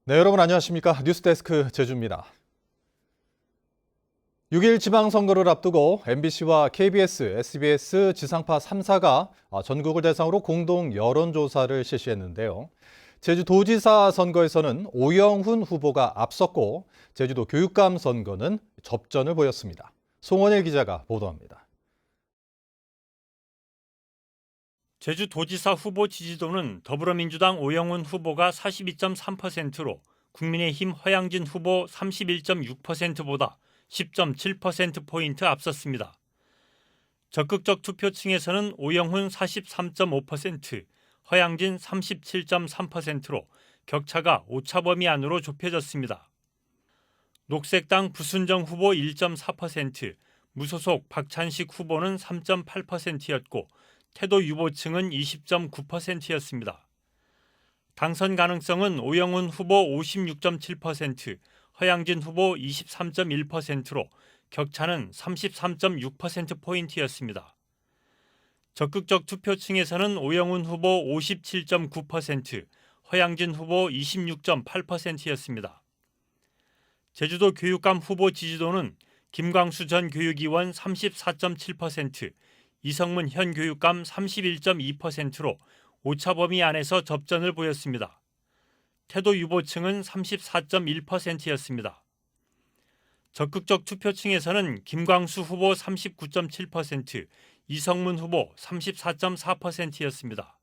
네, 여러분 안녕하십니까? 뉴스데스크 제주입니다. 6일 지방선거를 앞두고 MBC와 KBS, SBS 지상파 3사가 전국을 대상으로 공동 여론조사를 실시했는데요. 제주도지사 선거에서는 오영훈 후보가 앞섰고 제주도 교육감 선거는 접전을 보였습니다. 송원일 기자가 보도합니다. 제주도지사 후보 지지도는 더불어민주당 오영훈 후보가 42.3%로 국민의힘 허양진 후보 31.6%보다 10.7%포인트 앞섰습니다. 적극적 투표층에서는 오영훈 43.5%, 허양진 37.3%로 격차가 오차 범위 안으로 좁혀졌습니다. 녹색당 부순정 후보 1.4%, 무소속 박찬식 후보는 3.8%였고 태도 유보층은 20.9%였습니다. 당선 가능성은 오영훈 후보 56.7%, 허양진 후보 23.1%로 격차는 33.6%포인트였습니다. 적극적 투표층에서는 오영훈 후보 57.9%, 허양진 후보 26.8%였습니다. 제주도 교육감 후보 지지도는 김광수 전 교육위원 34.7%, 이성문 현 교육감 31.2%로 오차 범위 안에서 접전을 보였습니다. 태도 유보층은 34.1%였습니다. 적극적 투표층에서는 김광수 후보 39.7%, 이성문 후보 34.4%였습니다.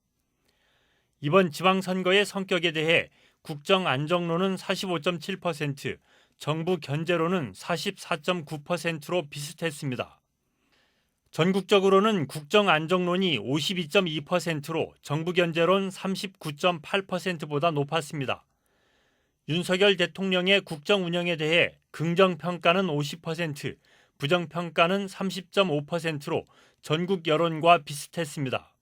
이번 지방선거의 성격에 대해 국정안정론은 45.7%, 정부 견제론은 44.9%로 비슷했습니다. 전국적으로는 국정안정론이 52.2%로 정부 견제론 39.8%보다 높았습니다. 윤석열 대통령의 국정 운영에 대해 긍정평가는 50%, 부정평가는 30.5%로 전국 여론과 비슷했습니다.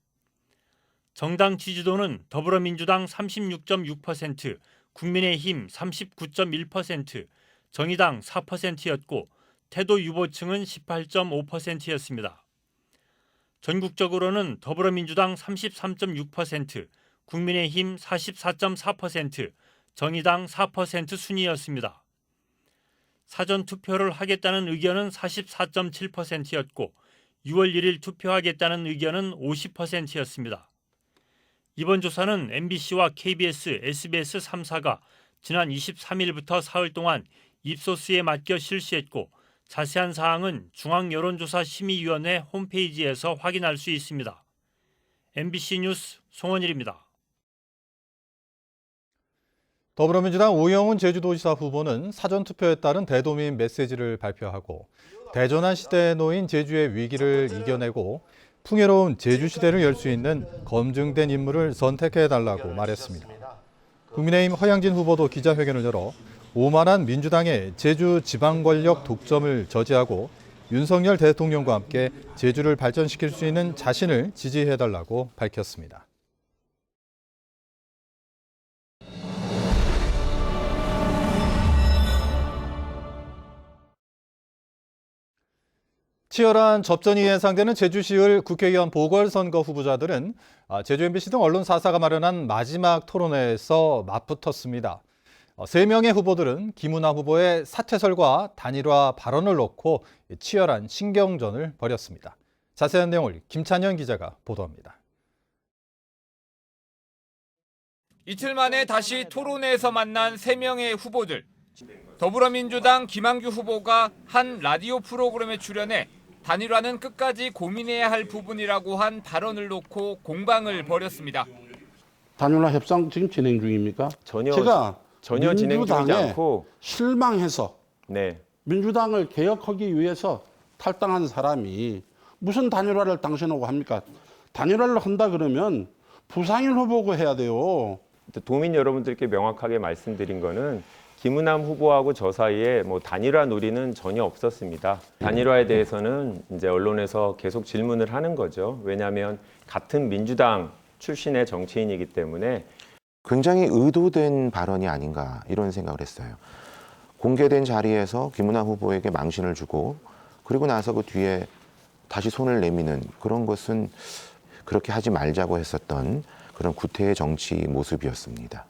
정당 지지도는 더불어민주당 36.6%, 국민의힘 39.1%, 정의당 4%였고 태도 유보층은 18.5%였습니다. 전국적으로는 더불어민주당 33.6%, 국민의힘 44.4%, 정의당 4% 순이었습니다. 사전투표를 하겠다는 의견은 44.7%였고 6월 1일 투표하겠다는 의견은 50%였습니다. 이번 조사는 MBC와 KBS, SBS 3사가 지난 23일부터 사흘 동안 입소스에 맡겨 실시했고 자세한 사항은 중앙여론조사심의위원회 홈페이지에서 확인할 수 있습니다. MBC 뉴스 송원일입니다. 더불어민주당 오영훈 제주도지사 후보는 사전투표에 따른 대도민 메시지를 발표하고 대전환 시대에 놓인 제주의 위기를 이겨내고 풍요로운 제주시대를 열 수 있는 검증된 인물을 선택해달라고 말했습니다. 국민의힘 허양진 후보도 기자회견을 열어 오만한 민주당의 제주 지방권력 독점을 저지하고 윤석열 대통령과 함께 제주를 발전시킬 수 있는 자신을 지지해달라고 밝혔습니다. 치열한 접전이 예상되는 제주시을 국회의원 보궐선거 후보자들은 제주 MBC 등 언론 4사가 마련한 마지막 토론회에서 맞붙었습니다. 3명의 후보들은 김우남 후보의 사퇴설과 단일화 발언을 놓고 치열한 신경전을 벌였습니다. 자세한 내용을 김찬현 기자가 보도합니다. 이틀 만에 다시 토론회에서 만난 3명의 후보들. 더불어민주당 김한규 후보가 한 라디오 프로그램에 출연해 단일화는 끝까지 고민해야 할 부분이라고 한 발언을 놓고 공방을 벌였습니다. 단일화 협상 지금 진행 중입니까? 전혀 진행 중이지 않고 실망해서 네. 민주당을 개혁하기 위해서 탈당한 사람이 무슨 단일화를 당신하고 합니까? 단일화를 한다 그러면 부상일 후보고 해야 돼요. 도민 여러분들께 명확하게 말씀드린 거는 김우남 후보하고 저 사이에 단일화 논의는 전혀 없었습니다. 단일화에 대해서는 이제 언론에서 계속 질문을 하는 거죠. 왜냐하면 같은 민주당 출신의 정치인이기 때문에 굉장히 의도된 발언이 아닌가 이런 생각을 했어요. 공개된 자리에서 김우남 후보에게 망신을 주고 그리고 나서 그 뒤에 다시 손을 내미는 그런 것은 그렇게 하지 말자고 했었던 그런 구태의 정치 모습이었습니다.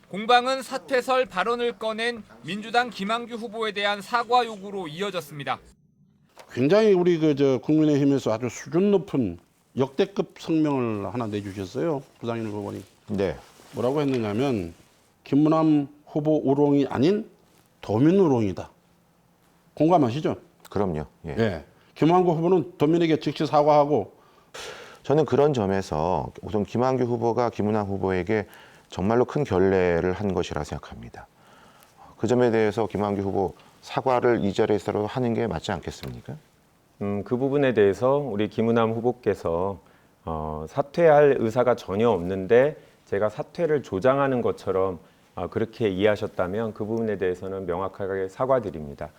공방은 사퇴설 발언을 꺼낸 민주당 김한규 후보에 대한 사과 요구로 이어졌습니다. 굉장히 우리 국민의힘에서 아주 수준 높은 역대급 성명을 하나 내주셨어요. 부상인 후보님. 네. 뭐라고 했느냐면 김문함 후보 우롱이 아닌 도민 우롱이다. 공감하시죠? 그럼요. 예. 예. 김한구 후보는 도민에게 즉시 사과하고 저는 그런 점에서 우선 김한규 후보가 김은하 후보에게 정말로 큰 결례를 한 것이라 생각합니다. 그 점에 대해서 김한규 후보 사과를 이 자리에서 하는 게 맞지 않겠습니까? 그 부분에 대해서 우리 김은함 후보께서 사퇴할 의사가 전혀 없는데 제가 사퇴를 조장하는 것처럼 그렇게 이해하셨다면 그 부분에 대해서는 명확하게 사과드립니다.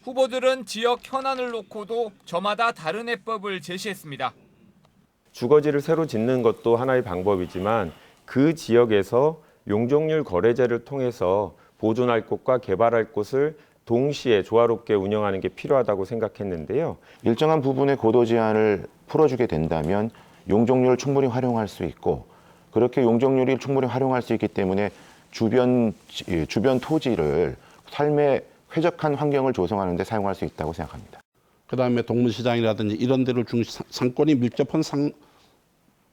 후보들은 지역 현안을 놓고도 저마다 다른 해법을 제시했습니다. 주거지를 새로 짓는 것도 하나의 방법이지만 그 지역에서 용적률 거래제를 통해서 보존할 곳과 개발할 곳을 동시에 조화롭게 운영하는 게 필요하다고 생각했는데요. 일정한 부분의 고도 제한을 풀어주게 된다면 용적률을 충분히 활용할 수 있고 그렇게 용적률이 충분히 활용할 수 있기 때문에 주변 토지를 삶의 쾌적한 환경을 조성하는 데 사용할 수 있다고 생각합니다. 그다음에 동문시장이라든지 이런 데를 상권이 밀접한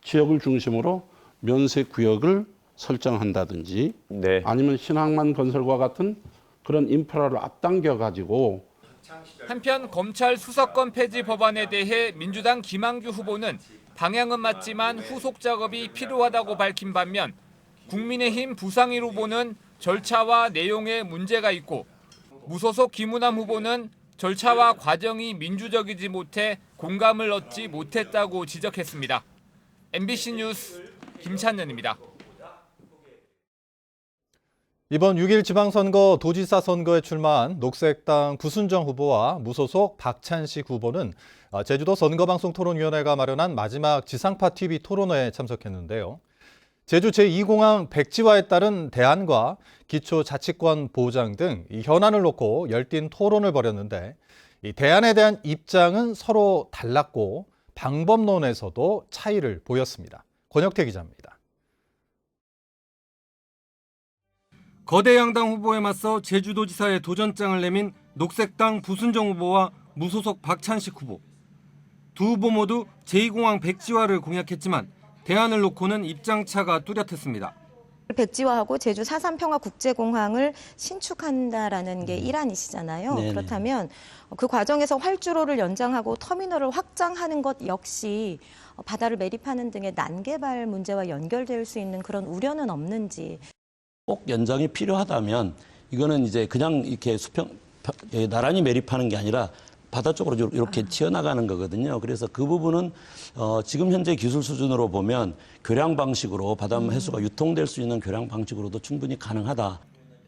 지역을 중심으로 면세구역을 설정한다든지 네. 아니면 신항만 건설과 같은 그런 인프라를 앞당겨 가지고 한편 검찰 수사권 폐지 법안에 대해 민주당 김한규 후보는 방향은 맞지만 후속 작업이 필요하다고 밝힌 반면 국민의힘 부상일 후보는 절차와 내용에 문제가 있고 무소속 김은함 후보는 절차와 과정이 민주적이지 못해 공감을 얻지 못했다고 지적했습니다. MBC 뉴스 김찬년입니다. 이번 6일 지방선거 도지사 선거에 출마한 녹색당 구순정 후보와 무소속 박찬식 후보는 제주도 선거방송토론위원회가 마련한 마지막 지상파 TV 토론회에 참석했는데요. 제주 제2공항 백지화에 따른 대안과 기초자치권 보장 등 이 현안을 놓고 열띤 토론을 벌였는데 이 대안에 대한 입장은 서로 달랐고 방법론에서도 차이를 보였습니다. 권혁태 기자입니다. 거대 양당 후보에 맞서 제주도지사의 도전장을 내민 녹색당 부순정 후보와 무소속 박찬식 후보. 두 후보 모두 제2공항 백지화를 공약했지만 대안을 놓고는 입장차가 뚜렷했습니다. 백지화하고 제주 4.3 평화국제공항을 신축한다라는 게 일환이시잖아요. 네네. 그렇다면 그 과정에서 활주로를 연장하고 터미널을 확장하는 것 역시 바다를 매립하는 등의 난개발 문제와 연결될 수 있는 그런 우려는 없는지. 꼭 연장이 필요하다면 이거는 이제 그냥 이렇게 나란히 매립하는 게 아니라 바다 쪽으로 이렇게 튀어나가는 거거든요. 그래서 그 부분은 지금 현재 기술 수준으로 보면 교량 방식으로 바닷물 해수가 유통될 수 있는 교량 방식으로도 충분히 가능하다.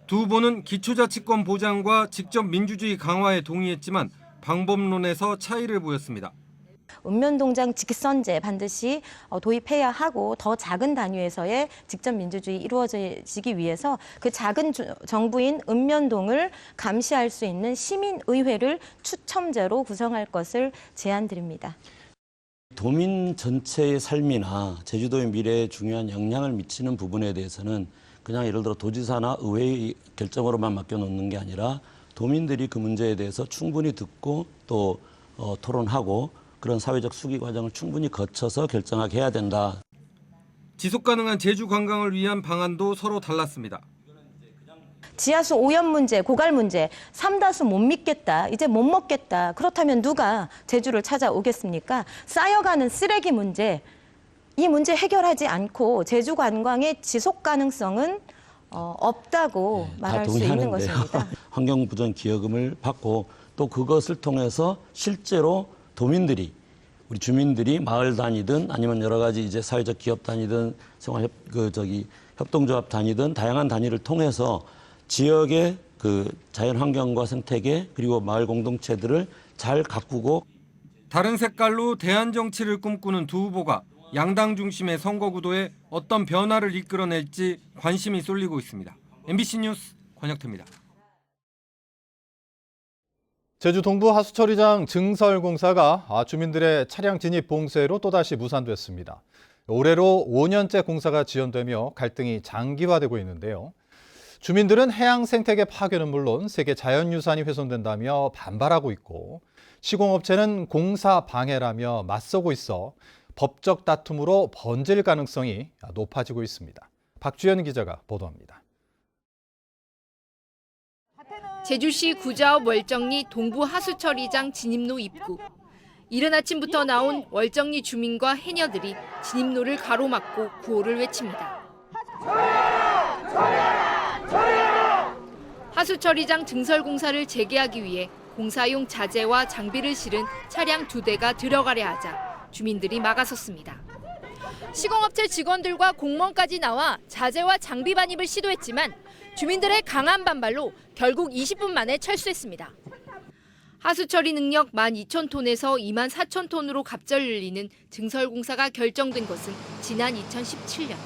두 후보는 기초자치권 보장과 직접 민주주의 강화에 동의했지만 방법론에서 차이를 보였습니다. 읍면동장 직선제 반드시 도입해야 하고 더 작은 단위에서의 직접 민주주의 이루어지기 위해서 그 작은 정부인 읍면동을 감시할 수 있는 시민의회를 추첨제로 구성할 것을 제안드립니다. 도민 전체의 삶이나 제주도의 미래에 중요한 영향을 미치는 부분에 대해서는 그냥 예를 들어 도지사나 의회의 결정으로만 맡겨놓는 게 아니라 도민들이 그 문제에 대해서 충분히 듣고 또 토론하고 그런 사회적 수기 과정을 충분히 거쳐서 결정하게 해야 된다. 지속가능한 제주 관광을 위한 방안도 서로 달랐습니다. 지하수 오염 문제, 고갈 문제, 삼다수 못 믿겠다, 이제 못 먹겠다. 그렇다면 누가 제주를 찾아오겠습니까? 쌓여가는 쓰레기 문제, 이 문제 해결하지 않고 제주 관광의 지속 가능성은 없다고 말할 수 있는 것입니다. 환경부전 기여금을 받고 또 그것을 통해서 실제로 도민들이 우리 주민들이 마을 단위든 아니면 여러 가지 이제 사회적 기업 단위든 협동조합 단위든 다양한 단위를 통해서 지역의 그 자연 환경과 생태계 그리고 마을 공동체들을 잘 가꾸고 다른 색깔로 대안 정치를 꿈꾸는 두 후보가 양당 중심의 선거 구도에 어떤 변화를 이끌어낼지 관심이 쏠리고 있습니다. MBC 뉴스 권혁태입니다. 제주 동부 하수처리장 증설공사가 주민들의 차량 진입 봉쇄로 또다시 무산됐습니다. 올해로 5년째 공사가 지연되며 갈등이 장기화되고 있는데요. 주민들은 해양 생태계 파괴는 물론 세계 자연유산이 훼손된다며 반발하고 있고, 시공업체는 공사 방해라며 맞서고 있어 법적 다툼으로 번질 가능성이 높아지고 있습니다. 박주연 기자가 보도합니다. 제주시 구자읍 월정리 동부 하수처리장 진입로 입구. 이른 아침부터 나온 월정리 주민과 해녀들이 진입로를 가로막고 구호를 외칩니다. 하수처리장 증설 공사를 재개하기 위해 공사용 자재와 장비를 실은 차량 2대가 들어가려 하자 주민들이 막아섰습니다. 시공업체 직원들과 공무원까지 나와 자재와 장비 반입을 시도했지만 주민들의 강한 반발로 결국 20분 만에 철수했습니다. 하수처리 능력 12,000톤에서 24,000톤으로 갑절 늘리는 증설 공사가 결정된 것은 지난 2017년.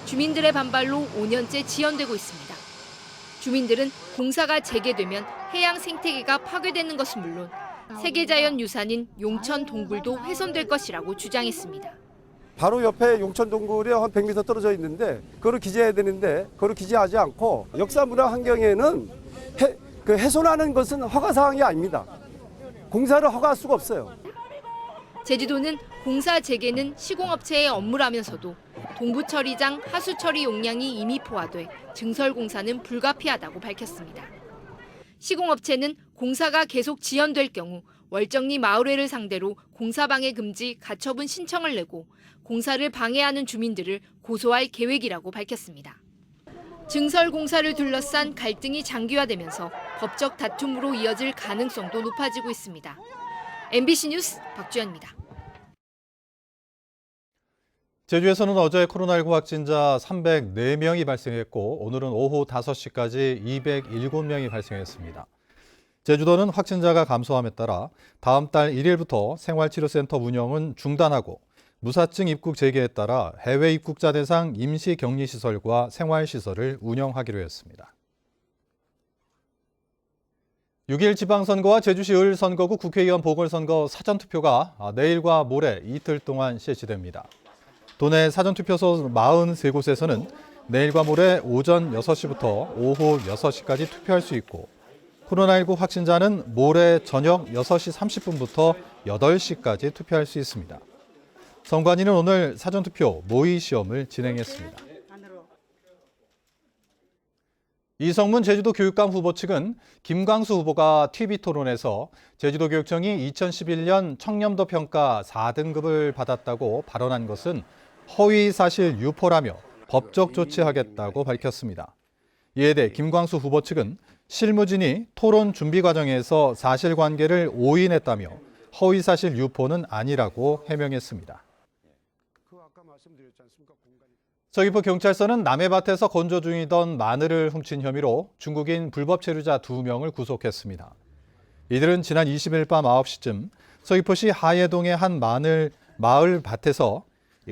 주민들의 반발로 5년째 지연되고 있습니다. 주민들은 공사가 재개되면 해양 생태계가 파괴되는 것은 물론 세계자연유산인 용천 동굴도 훼손될 것이라고 주장했습니다. 바로 옆에 용천 동굴이 한 100m 떨어져 있는데 그걸 기재해야 되는데 그걸 기재하지 않고 역사문화 환경에는 훼손하는 것은 허가 사항이 아닙니다. 공사를 허가할 수가 없어요. 제주도는 공사 재개는 시공업체의 업무라면서도 동부처리장 하수처리 용량이 이미 포화돼 증설 공사는 불가피하다고 밝혔습니다. 시공업체는 공사가 계속 지연될 경우 월정리 마을회를 상대로 공사방해 금지 가처분 신청을 내고 공사를 방해하는 주민들을 고소할 계획이라고 밝혔습니다. 증설 공사를 둘러싼 갈등이 장기화되면서 법적 다툼으로 이어질 가능성도 높아지고 있습니다. MBC 뉴스 박주연입니다. 제주에서는 어제 코로나19 확진자 304명이 발생했고 오늘은 오후 5시까지 207명이 발생했습니다. 제주도는 확진자가 감소함에 따라 다음 달 1일부터 생활치료센터 운영은 중단하고 무사증 입국 재개에 따라 해외 입국자 대상 임시 격리시설과 생활시설을 운영하기로 했습니다. 6일 지방선거와 제주시 을 선거구 국회의원 보궐선거 사전투표가 내일과 모레 이틀 동안 실시됩니다. 도내 사전투표소 43곳에서는 내일과 모레 오전 6시부터 오후 6시까지 투표할 수 있고 코로나19 확진자는 모레 저녁 6시 30분부터 8시까지 투표할 수 있습니다. 선관위는 오늘 사전투표 모의 시험을 진행했습니다. 이성문 제주도 교육감 후보 측은 김광수 후보가 TV토론에서 제주도교육청이 2011년 청렴도 평가 4등급을 받았다고 발언한 것은 허위사실 유포라며 법적 조치하겠다고 밝혔습니다. 이에 대해 김광수 후보 측은 실무진이 토론 준비 과정에서 사실관계를 오인했다며 허위사실 유포는 아니라고 해명했습니다. 서귀포 경찰서는 남해밭에서 건조 중이던 마늘을 훔친 혐의로 중국인 불법 체류자 2명을 구속했습니다. 이들은 지난 20일 밤 9시쯤 서귀포시 하예동의 한 마을 밭에서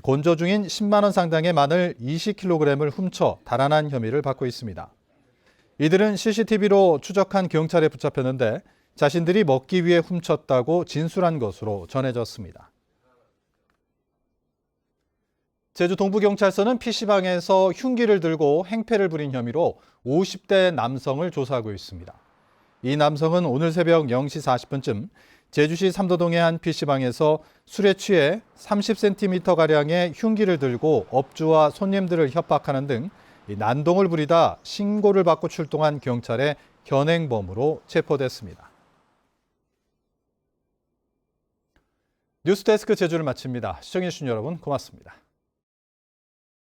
건조 중인 10만 원 상당의 마늘 20kg을 훔쳐 달아난 혐의를 받고 있습니다. 이들은 CCTV로 추적한 경찰에 붙잡혔는데 자신들이 먹기 위해 훔쳤다고 진술한 것으로 전해졌습니다. 제주 동부경찰서는 PC방에서 흉기를 들고 행패를 부린 혐의로 50대 남성을 조사하고 있습니다. 이 남성은 오늘 새벽 0시 40분쯤 제주시 삼도동의 한 PC방에서 술에 취해 30cm가량의 흉기를 들고 업주와 손님들을 협박하는 등 난동을 부리다 신고를 받고 출동한 경찰의 현행범으로 체포됐습니다. 뉴스데스크 제주를 마칩니다. 시청해주신 여러분 고맙습니다.